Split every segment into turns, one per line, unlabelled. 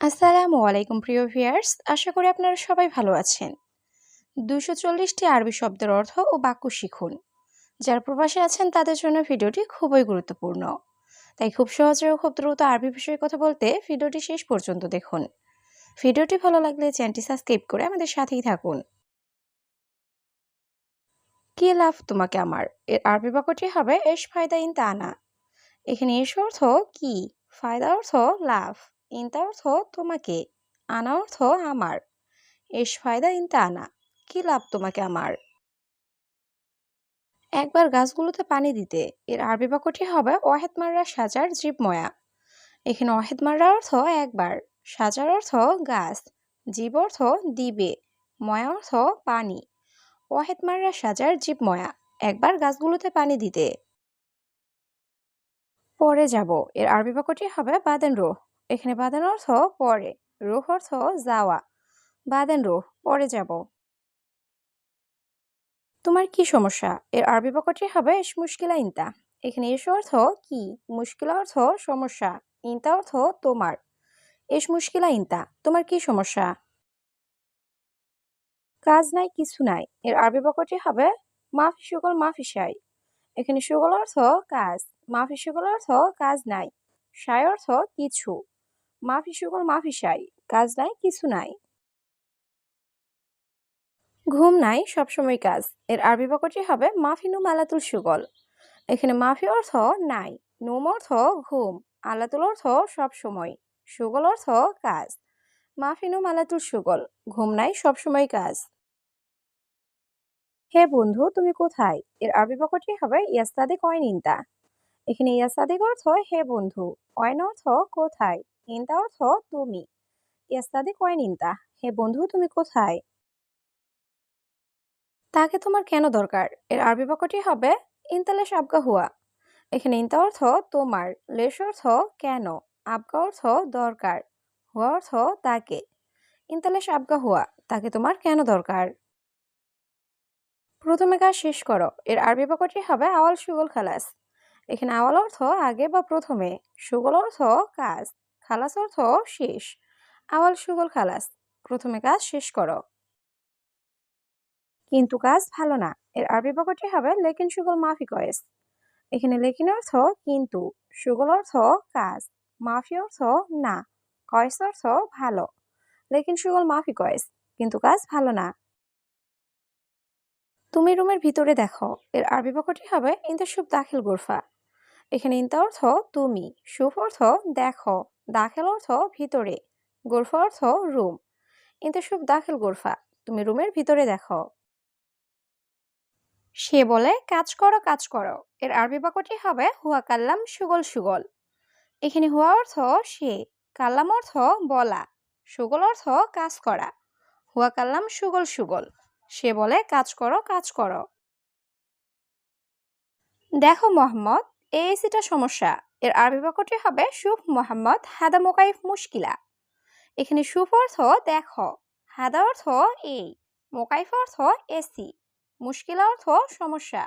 আসসালামু আলাইকুম প্রিয় ভিউয়ার্স, আশা করি আপনারা সবাই ভালো আছেন। ২৪০টি আরবি শব্দের অর্থ ও বাক্য শিখুন। যারা প্রবাসে আছেন তাদের জন্য ভিডিওটি খুবই গুরুত্বপূর্ণ। তাই খুব সহজে ও খুব দ্রুত আরবি বিষয়ে কথা বলতে ভিডিওটি শেষ পর্যন্ত দেখুন। ভিডিওটি ভালো লাগলে চ্যানেলটি সাবস্ক্রাইব করে আমাদের সাথেই থাকুন। কি লাভ তোমাকে আমার, এর আরবি বাক্যটি হবে এশ ফায়দা ইন তানা। এখানে এশ অর্থ কি, ফায়দা অর্থ লাভ, ইনতা অর্থ তোমাকে, আনা অর্থ আমার। এশ ফায়দা ইনতা আনা, কি লাভ তোমাকে আমার। একবার গাছগুলোতে পানি দিতে, এর আরবি বাক্যটি হবে ওয়াহেদ মাররা সাজার জীব ময়া। এখানে ওয়াহেদ মাররা অর্থ একবার, সাজার অর্থ গাছ, জীব অর্থ দিবে, ময়া অর্থ পানি। ওয়াহেদ মাররা সাজার জীব ময়া, একবার গাছগুলোতে পানি দিতে। পরে যাব, এর আরবি বাক্যটি হবে বাদেন রোহ। এখানে বাদেন অর্থ পরে, রোহ অর্থ যাওয়া। বাদেন রোহ, পরে যাব। তোমার কি সমস্যা, এর আরবি বাক্যটি হবে ইস মুশকিলা ইনতা। এখানে ইস অর্থ কি, মুশকিলা অর্থ সমস্যা, ইনতা অর্থ তোমার। ইস মুশকিলা ইনতা, তোমার কি সমস্যা। কাজ নাই কিছু নাই, এর আরবি বাক্যটি হবে মাফি সুগল মাফি সাই। এখানে সুগল অর্থ কাজ, মাফি সুগল অর্থ কাজ নাই, সাই অর্থ কিছু। মাফি সুগল মাফি সাই, কাজ নাই কিছু নাই। ঘুম নাই সবসময় কাজ, এর আরবি বাক্যটি হবে মাফিনু মালাতুল সুগল। এখানে মাফি অর্থ নাই, নুম অর্থ ঘুম, আলাতুল অর্থ সব সময়, সুগল অর্থ কাজ। মাফি নুম আলাতুল সুগল, ঘুম নাই সবসময় কাজ। হে বন্ধু তুমি কোথায়, এর আরবি বাক্যটি হবে ইয়াস্তাদি কয়ন ইনতা। এখানে ইয়াস্তাদিক অর্থ হে বন্ধু, অয়ন অর্থ কোথায়, ইনতা অর্থ তুমি। ইয়াস্তাদি কয়ন ইনতা, হে বন্ধু তুমি কোথায়। তাকে তোমার কেন দরকার, এর আরবি বাক্যটি হবে ইনতালেশ আবগা হুয়া। এখানে ইনতা অর্থ তোমার, লেশ অর্থ কেন, আবগা অর্থ দরকার, হুয়া অর্থ তাকে। ইনতালেশ আবগা হুয়া, তাকে তোমার কেন দরকার। প্রথমে কাজ শেষ করো, এর আরবি বাক্যটি হবে আওয়াল সুগল খালাস। এখানে আওয়াল অর্থ আগে বা প্রথমে, সুগল অর্থ কাজ, খালাস অর্থ শেষ। আওয়াল সুগল খালাস, প্রথমে কাজ শেষ করো। কিন্তু কাজ ভালো না, এর আরবি বাক্যটি হবে লেকিন সুগল মাফি কয়েস। এখানে লেকিন অর্থ কিন্তু, সুগল অর্থ কাজ, মাফি অর্থ না, কয়েস অর্থ ভালো। লেকিন সুগল মাফি কয়েস, কিন্তু কাজ ভালো না। তুমি রুমের ভিতরে দেখো, এর আরবি বাক্যটি হবে ইনতা শুভ দাখিল গোরফা। এখানে ইনতা অর্থ তুমি, শুভ অর্থ দেখো, দাখিল অর্থ ভিতরে, গোরফা অর্থ রুম। ইনতা শুভ দাখিল গোরফা, তুমি রুমের ভিতরে দেখো। সে বলে কাজ করো কাজ করো, এর আরবি বাক্যটি হবে হুয়া কাল্লাম সুগল সুগল। এখানে হুয়া অর্থ সে, কাল্লাম অর্থ বলা, সুগল অর্থ কাজ করা। হুয়া কাল্লাম সুগল সুগল, সে বলে কাজ করো কাজ করো। দেখো মোহাম্মদ, এই এসিটা সমস্যা, এর আরবি বাক্যটি হবে শুভ মোহাম্মদ হাদা মোকাইফ মুশকিলা। এখানে শুভ অর্থ দেখো, হাদা অর্থ এই, মোকাইফ অর্থ এসি, মুশকিলা অর্থ সমস্যা।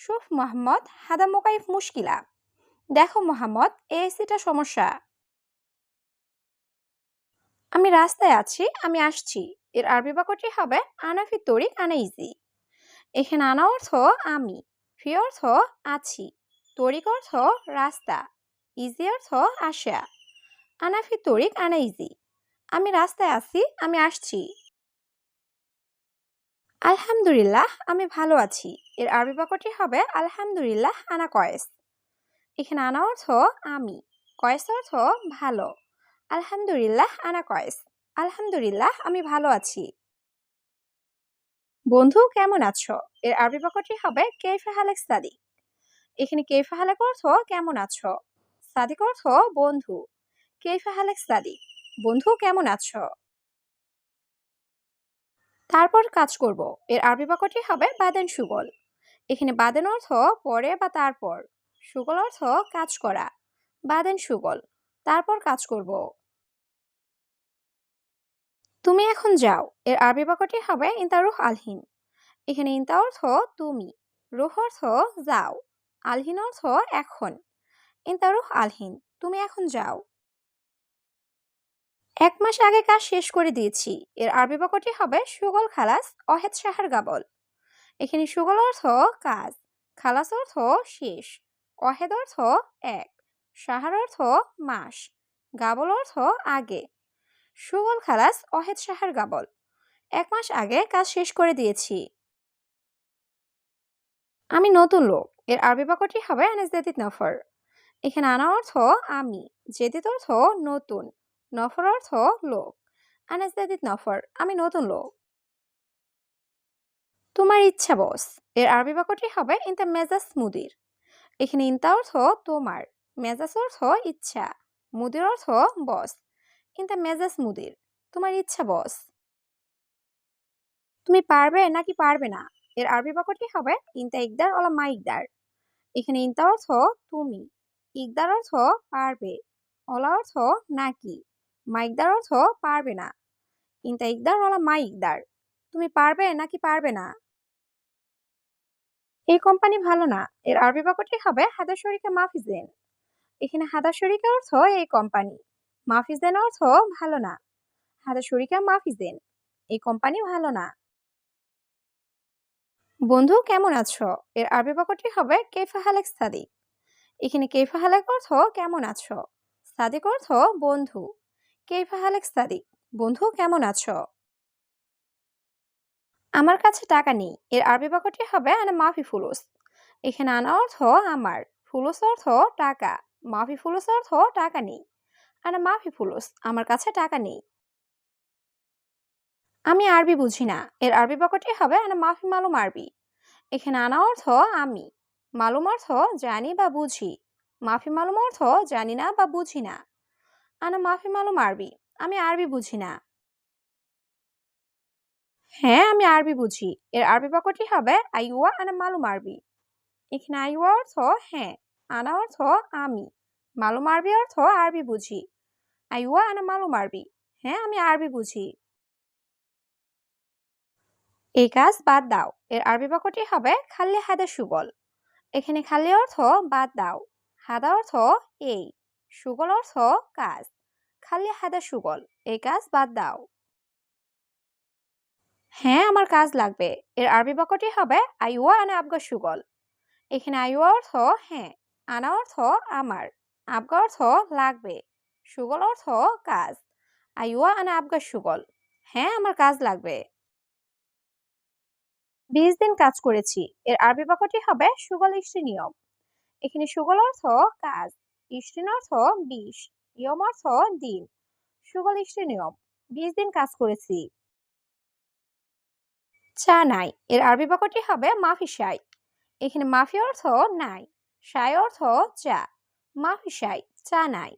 শুভ মোহাম্মদ হাদা মোকাইফ মুশকিলা, দেখো মোহাম্মদ এই এসিটা সমস্যা। আমি রাস্তায় আছি, আমি আসছি, এর আরবি বাক্যটি হবে আনাফি তরিক আনা ইজি। এখানে আনা অর্থ আমি, ফি অর্থ আছি, তরিক অর্থ রাস্তা, ইজি অর্থ আসা। আনাফি তরিক আনা ইজি, আমি রাস্তায় আছি, আমি আসছি। আলহামদুলিল্লাহ, আমি ভালো আছি, এর আরবি বাক্যটি হবে আলহামদুলিল্লাহ আনা কয়েস। এখানে আনা অর্থ আমি, কয়েস অর্থ ভালো। আলহামদুলিল্লাহ আনা কয়েস, আলহামদুলিল্লাহ আমি ভালো আছি। বন্ধু কেমন আছো, এর আরবি বাক্যটি হবে কেইফা হালেক সাদিক। এখানে কেইফা হালেক অর্থ কেমন আছো, সাদিক অর্থ বন্ধু। কেইফা হালেক সাদিক, বন্ধু কেমন আছো। তারপর কাজ করব, এর আরবি বাক্যটি হবে বাদেন সুগল। এখানে বাদেন অর্থ পরে বা তারপর, সুগল অর্থ কাজ করা। বাদেন সুগল, তারপর কাজ করব। তুমি এখন যাও, এর আরবি বাক্যটি হবে ইনতা রুহ আলহিন। এখানে ইনতা অর্থ তুমি, রুহ অর্থ যাও, আলহিন অর্থ এখন। ইনতা রুহ আলহিন, তুমি এখন যাও। এক মাস আগে কাজ শেষ করে দিয়েছি এর আরবি বাক্যটি হবে সুগল খালাস অহেদ সাহার গাবল। এখানে সুগল অর্থ কাজ, খালাস অর্থ শেষ, অহেদ অর্থ এক, সাহার অর্থ মাস, গাবল অর্থ আগে। সুগল খালাস অহেদ সাহার গাবল, এক মাস আগে কাজ শেষ করে দিয়েছি। আমি নতুন লোক এর আরবি বাক্যটি হবে আনা জেদিদ নফর। এখানে আনা অর্থ আমি, জেদিদ অর্থ নতুন, নফর অর্থ লোক। আনা জেদিদ নফর, আমি নতুন লোক। তোমার ইচ্ছা বস এর আরবি বাক্যটি হবে ইনতা মেজাজ মুদির। এখানে ইনতা অর্থ তোমার, মেজাজ অর্থ ইচ্ছা, মুদির অর্থ বস। ইনতা মেজাজ মুদির, তোমার ইচ্ছা বস। তুমি পারবে নাকি পারবে না এর আরবি বাক্যটি হবে ইনতা ইকদার ওলা মা ইকদার। এখানে ইনতা অর্থ তুমি, ইকদার অর্থ পারবে, ওলা অর্থ নাকি, মা ইকদার অর্থ পারবে না। ইনতা ইকদার ওলা মা ইকদার, তুমি পারবে নাকি পারবে না। এই কোম্পানি ভালো না এর আরবি বাক্যটি হবে হাদা শরিকা মাফিজেন। এখানে হাদা শরিকা অর্থ এই কোম্পানি, মাফিজেন অর্থ ভালো না। হাদা শরিকা মাফিজেন, এই কোম্পানি ভালো না। বন্ধু কেমন আছো এর আরবি বাক্যটি হবে কেফা হালেক সাদিক। এখানে কেফা হালেক অর্থ কেমন আছো, সাদিক অর্থ বন্ধু। কেফা হালেক সাদিক, বন্ধু কেমন আছো। আমার কাছে টাকা নেই এর আরবি বাক্যটি হবে আনা মাফি ফুলুস। এখানে আনা অর্থ আমার, ফুলুস অর্থ টাকা, মাফি ফুলুস অর্থ টাকা নেই। আনা মাফি ফুলুস, আমার কাছে টাকা নেই। আমি আরবি বুঝি না এর আরবি বাক্যটি হবে আনা মাফি মালুম আরবি। এখানে আনা অর্থ আমি, মালুম অর্থ জানি বা বুঝি, মাফি মালুম অর্থ জানি না বা বুঝি না। আনা মাফি মালুম আরবি, আমি আরবি বুঝি না। হ্যাঁ আমি আরবি বুঝি এর আরবি বাক্যটি হবে আইওয়া আনা মালুম আরবি। এখানে আইওয়া অর্থ হ্যাঁ, আনা অর্থ আমি, মালুম আরবি অর্থ আরবি বুঝি। আইওয়া আনা মালুম আরবি, হ্যাঁ আমি আরবি বুঝি। এই কাজ বাদ দাও এর আরবি বাক্যটি হবে খাল্লি হাদা সুগল। এখানে খাল্লি অর্থ বাদ দাও, হাদা অর্থ এই, সুগল অর্থ কাজ। খাল্লি হাদা সুগল, এই কাজ বাদ দাও। হ্যাঁ আমার কাজ লাগবে এর আরবি বাক্যটি হবে আইওয়া আনা আবগা সুগল। এখানে আইওয়া অর্থ হ্যাঁ, আনা অর্থ আমার, আবগা অর্থ লাগবে, সুগল অর্থ কাজ। আইওয়া আনা আবগা সুগল, হ্যাঁ আমার কাজ লাগবে। 20 দিন কাজ করেছি এর আরবি বাক্যটি হবে সুগল ইষ্টি নিয়ম। এখানে সুগল অর্থ কাজ, ইষ্টিন অর্থ 20, নিয়ম অর্থ দিন। সুগল ইষ্টি নিয়ম, 20 দিন কাজ করেছি। চা নাই এর আরবি বাক্যটি হবে মাফি সাই। এখানে মাফি অর্থ নাই, সাই অর্থ চা, মাফি সাই, চা নাই।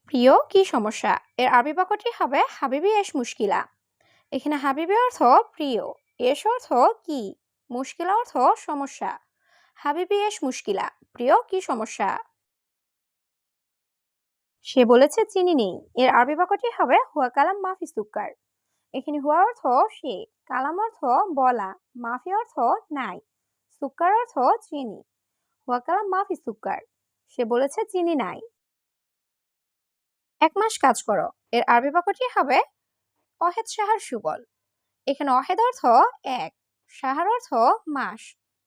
প্রিয় কি সমস্যা এর আরবি বাক্যটি হবে হাবিবি এস মুশকিলা। এখানে হাবিবি অর্থ প্রিয়, এস অর্থ কি, মুশকিলা অর্থ সমস্যা। হাবিবি এস মুশকিলা, প্রিয় কি সমস্যা। সে বলেছে চিনি নেই এর আরবি বাক্যটি হবে হুয়া কালাম মাফি সুক্কার। এখানে হুয়া অর্থ সে, কালাম অর্থ বলা, মাফি অর্থ নাই, সুক্কার অর্থ চিনি। হুয়া কালাম মাফি সুক্কার, সে বলেছে চিনি নাই। এক মাস কাজ করো এর আরবি বাক্যটি হবে অহেদ সাহার সুগল। এখানে অহেদ অর্থ এক, সাহার অর্থ মাস,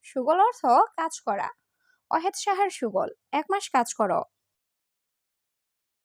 সুগল অর্থ কাজ করা। অহেদ সাহার সুগল, এক মাস কাজ করো।